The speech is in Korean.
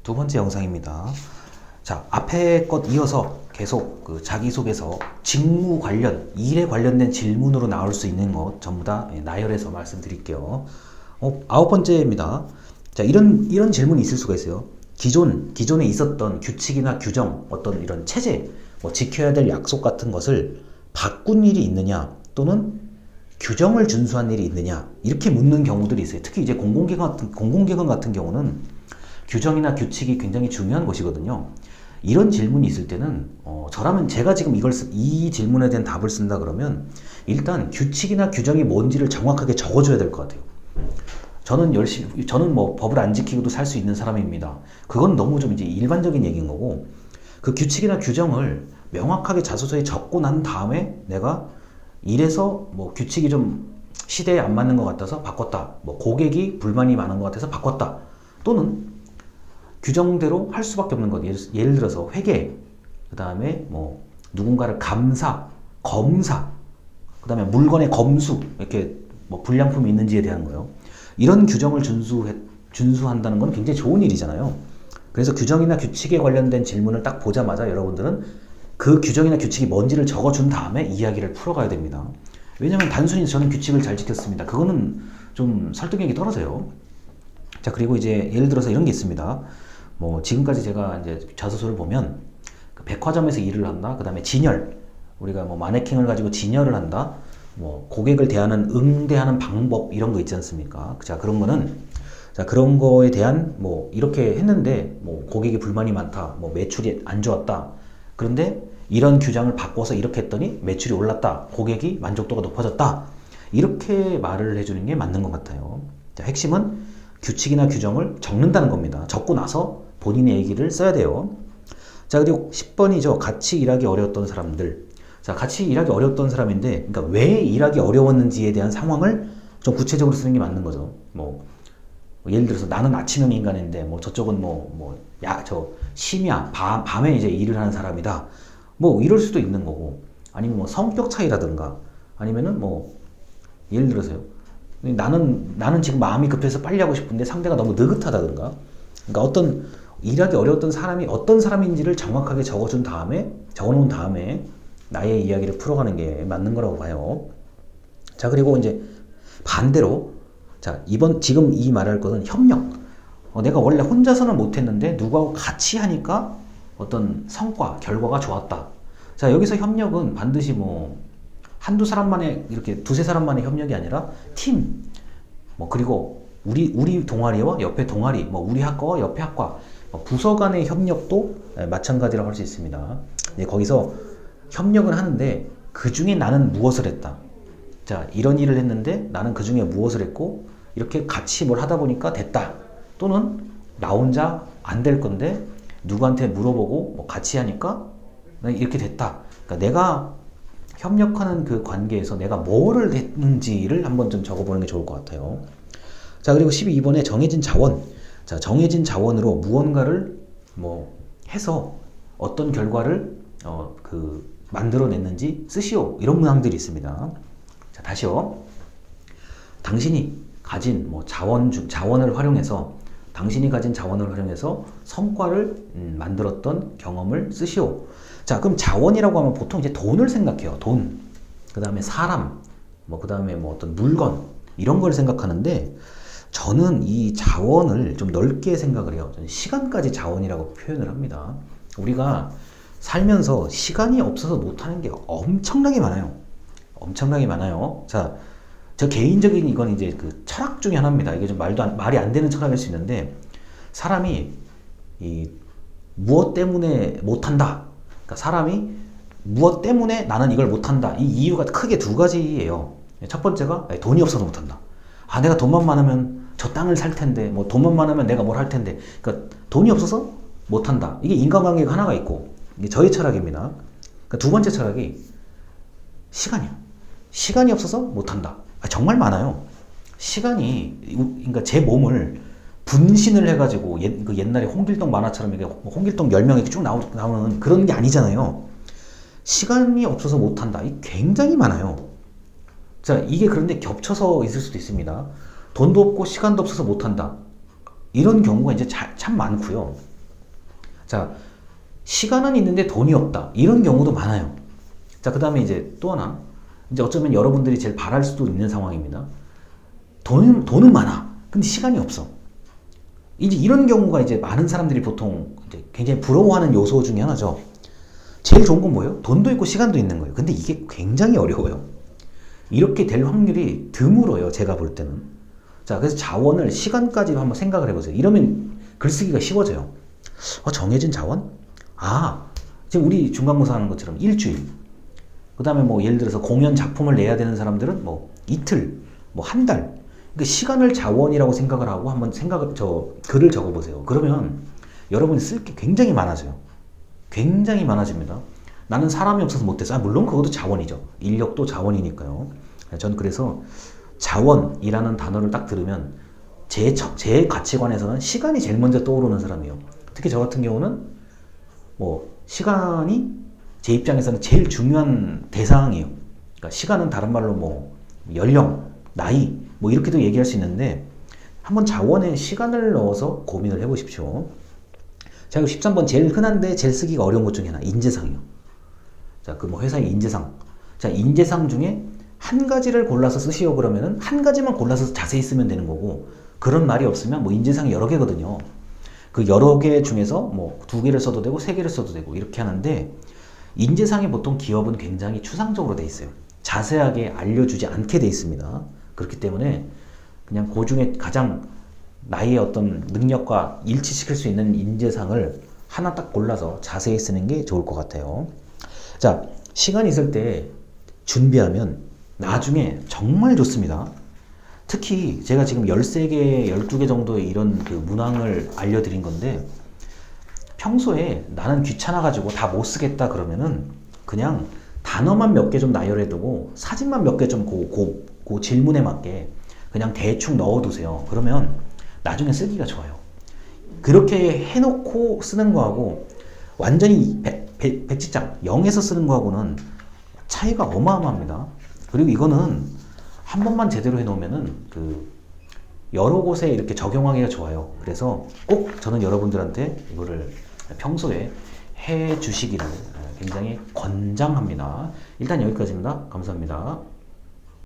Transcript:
두 번째 영상입니다. 자, 앞에 것 이어서 계속 그 자기소개서, 직무 관련, 일에 관련된 질문으로 나올 수 있는 것 전부 다 나열해서 말씀드릴게요. 아홉 번째입니다. 자, 이런 질문이 있을 수가 있어요. 기존에 있었던 규칙이나 규정, 어떤 이런 체제, 뭐 지켜야 될 약속 같은 것을 바꾼 일이 있느냐, 또는 규정을 준수한 일이 있느냐, 이렇게 묻는 경우들이 있어요. 특히 이제 공공기관 같은 경우는 규정이나 규칙이 굉장히 중요한 것이거든요. 이런 질문이 있을 때는 저라면 제가 지금 이 질문에 대한 답을 쓴다 그러면 일단 규칙이나 규정이 뭔지를 정확하게 적어줘야 될 것 같아요. 저는 뭐 법을 안 지키고도 살 수 있는 사람입니다. 그건 너무 좀 이제 일반적인 얘기인 거고, 그 규칙이나 규정을 명확하게 자소서에 적고 난 다음에 내가 이래서 뭐 규칙이 좀 시대에 안 맞는 것 같아서 바꿨다, 뭐 고객이 불만이 많은 것 같아서 바꿨다, 또는 규정대로 할 수밖에 없는 것, 예를 들어서 회계, 그 다음에 뭐 누군가를 감사, 검사, 그 다음에 물건의 검수, 이렇게 뭐 불량품이 있는지에 대한 거요. 이런 규정을 준수한다는 건 굉장히 좋은 일이잖아요. 그래서 규정이나 규칙에 관련된 질문을 딱 보자마자 여러분들은 그 규정이나 규칙이 뭔지를 적어준 다음에 이야기를 풀어가야 됩니다. 왜냐면 단순히 저는 규칙을 잘 지켰습니다, 그거는 좀 설득력이 떨어져요. 자, 그리고 이제 예를 들어서 이런 게 있습니다. 뭐 지금까지 제가 이제 자소서를 보면 그 백화점에서 일을 한다, 그 다음에 진열, 우리가 뭐 마네킹을 가지고 진열을 한다, 뭐 고객을 응대하는 방법, 이런 거 있지 않습니까? 자, 그런 거는, 자, 그런 거에 대한 뭐 이렇게 했는데 뭐 고객이 불만이 많다, 뭐 매출이 안 좋았다, 그런데 이런 규정을 바꿔서 이렇게 했더니 매출이 올랐다, 고객이 만족도가 높아졌다, 이렇게 말을 해주는 게 맞는 것 같아요. 자, 핵심은 규칙이나 규정을 적는다는 겁니다. 적고 나서 본인의 얘기를 써야 돼요. 자, 그리고 10번이죠. 같이 일하기 어려웠던 사람들. 자, 같이 일하기 어려웠던 사람인데, 그러니까 왜 일하기 어려웠는지에 대한 상황을 좀 구체적으로 쓰는 게 맞는 거죠. 뭐 예를 들어서 나는 아침형 인간인데, 뭐 저쪽은 심야, 밤에 이제 일을 하는 사람이다, 뭐 이럴 수도 있는 거고, 아니면 뭐 성격 차이라든가, 아니면은 뭐 예를 들어서요, 나는 지금 마음이 급해서 빨리 하고 싶은데 상대가 너무 느긋하다든가. 그러니까 어떤 일하기 어려웠던 사람이 어떤 사람인지를 정확하게 적어놓은 다음에 나의 이야기를 풀어가는 게 맞는 거라고 봐요. 자, 그리고 이제 반대로, 자, 지금 이 말할 것은 협력. 내가 원래 혼자서는 못했는데 누구하고 같이 하니까 어떤 결과가 좋았다. 자, 여기서 협력은 반드시 뭐 한두 사람만의, 이렇게 두세 사람만의 협력이 아니라 팀, 뭐 그리고 우리 동아리와 옆에 동아리, 뭐 우리 학과와 옆에 학과, 부서 간의 협력도 마찬가지라고 할 수 있습니다. 거기서 협력을 하는데 그 중에 나는 무엇을 했다. 자, 이런 일을 했는데 나는 그 중에 무엇을 했고, 이렇게 같이 뭘 하다 보니까 됐다. 또는 나 혼자 안 될 건데 누구한테 물어보고 뭐 같이 하니까 이렇게 됐다. 그러니까 내가 협력하는 그 관계에서 내가 뭐를 했는지를 한번 좀 적어보는 게 좋을 것 같아요. 자, 그리고 12번에 정해진 자원. 자, 정해진 자원으로 무언가를 뭐 해서 어떤 결과를 만들어냈는지 쓰시오. 이런 문항들이 있습니다. 자, 다시요. 당신이 가진 당신이 가진 자원을 활용해서 성과를 만들었던 경험을 쓰시오. 자, 그럼 자원이라고 하면 보통 이제 돈을 생각해요. 돈, 그 다음에 사람, 그 다음에 뭐 어떤 물건, 이런 걸 생각하는데, 저는 이 자원을 좀 넓게 생각을 해요. 저는 시간까지 자원이라고 표현을 합니다. 우리가 살면서 시간이 없어서 못하는 게 엄청나게 많아요. 엄청나게 많아요. 자, 저 개인적인 이건 이제 그 철학 중에 하나입니다. 이게 좀 말이 안 되는 철학일 수 있는데, 사람이 무엇 때문에 못한다. 그러니까 사람이 무엇 때문에 나는 이걸 못한다. 이 이유가 크게 두 가지예요. 첫 번째가 돈이 없어서 못한다. 내가 돈만 많으면 저 땅을 살 텐데, 뭐 돈만 많으면 내가 뭘 할 텐데. 그러니까 돈이 없어서 못한다. 이게 인간관계가 하나가 있고, 이게 저의 철학입니다. 그러니까 두 번째 철학이 시간이야. 시간이 없어서 못한다. 정말 많아요. 그러니까 제 몸을 분신을 해가지고 그 옛날에 홍길동 만화처럼 이게 홍길동 10명이 쭉 나오는 그런 게 아니잖아요. 시간이 없어서 못한다. 이게 굉장히 많아요. 자, 이게 그런데 겹쳐서 있을 수도 있습니다. 돈도 없고 시간도 없어서 못한다. 이런 경우가 이제 참 많고요. 자, 시간은 있는데 돈이 없다. 이런 경우도 많아요. 자, 그 다음에 이제 또 하나. 이제 어쩌면 여러분들이 제일 바랄 수도 있는 상황입니다. 돈은 많아. 근데 시간이 없어. 이제 이런 경우가 이제 많은 사람들이 보통 이제 굉장히 부러워하는 요소 중에 하나죠. 제일 좋은 건 뭐예요? 돈도 있고 시간도 있는 거예요. 근데 이게 굉장히 어려워요. 이렇게 될 확률이 드물어요. 제가 볼 때는. 자, 그래서 자원을 시간까지 한번 생각을 해보세요. 이러면 글쓰기가 쉬워져요. 정해진 자원? 지금 우리 중간고사 하는 것처럼 일주일. 그 다음에 뭐 예를 들어서 공연 작품을 내야 되는 사람들은 뭐 이틀, 뭐 한 달. 그러니까 시간을 자원이라고 생각을 하고 한번 글을 적어보세요. 그러면 여러분이 쓸 게 굉장히 많아져요. 굉장히 많아집니다. 나는 사람이 없어서 못했어. 물론 그것도 자원이죠. 인력도 자원이니까요. 전 그래서 자원이라는 단어를 딱 들으면 제 가치관에서는 시간이 제일 먼저 떠오르는 사람이에요. 특히 저 같은 경우는 뭐 시간이 제 입장에서는 제일 중요한 대상이에요. 그러니까 시간은 다른 말로 뭐 연령, 나이 뭐 이렇게도 얘기할 수 있는데 한번 자원에 시간을 넣어서 고민을 해보십시오. 자, 13번 제일 흔한데 제일 쓰기가 어려운 것 중에 하나 인재상이요. 자, 그 뭐 회사의 인재상. 자, 인재상 중에 한 가지를 골라서 쓰시오 그러면은 한 가지만 골라서 자세히 쓰면 되는 거고 그런 말이 없으면 뭐 인재상이 여러 개거든요. 그 여러 개 중에서 뭐 2개를 써도 되고 3개를 써도 되고 이렇게 하는데 인재상이 보통 기업은 굉장히 추상적으로 돼 있어요. 자세하게 알려주지 않게 돼 있습니다. 그렇기 때문에 그냥 그 중에 가장 나의 어떤 능력과 일치시킬 수 있는 인재상을 하나 딱 골라서 자세히 쓰는 게 좋을 것 같아요. 자, 시간 있을 때 준비하면 나중에 정말 좋습니다. 특히 제가 지금 13개, 12개 정도의 이런 그 문항을 알려드린 건데 평소에 나는 귀찮아가지고 다 못 쓰겠다 그러면은 그냥 단어만 몇 개 좀 나열해두고 사진만 몇 개 좀 그 질문에 맞게 그냥 대충 넣어두세요. 그러면 나중에 쓰기가 좋아요. 그렇게 해놓고 쓰는 거하고 완전히 백지장 0에서 쓰는 거하고는 차이가 어마어마합니다. 그리고 이거는 한 번만 제대로 해놓으면은 그 여러 곳에 이렇게 적용하기가 좋아요. 그래서 꼭 저는 여러분들한테 이거를 평소에 해 주시기를 굉장히 권장합니다. 일단 여기까지입니다. 감사합니다.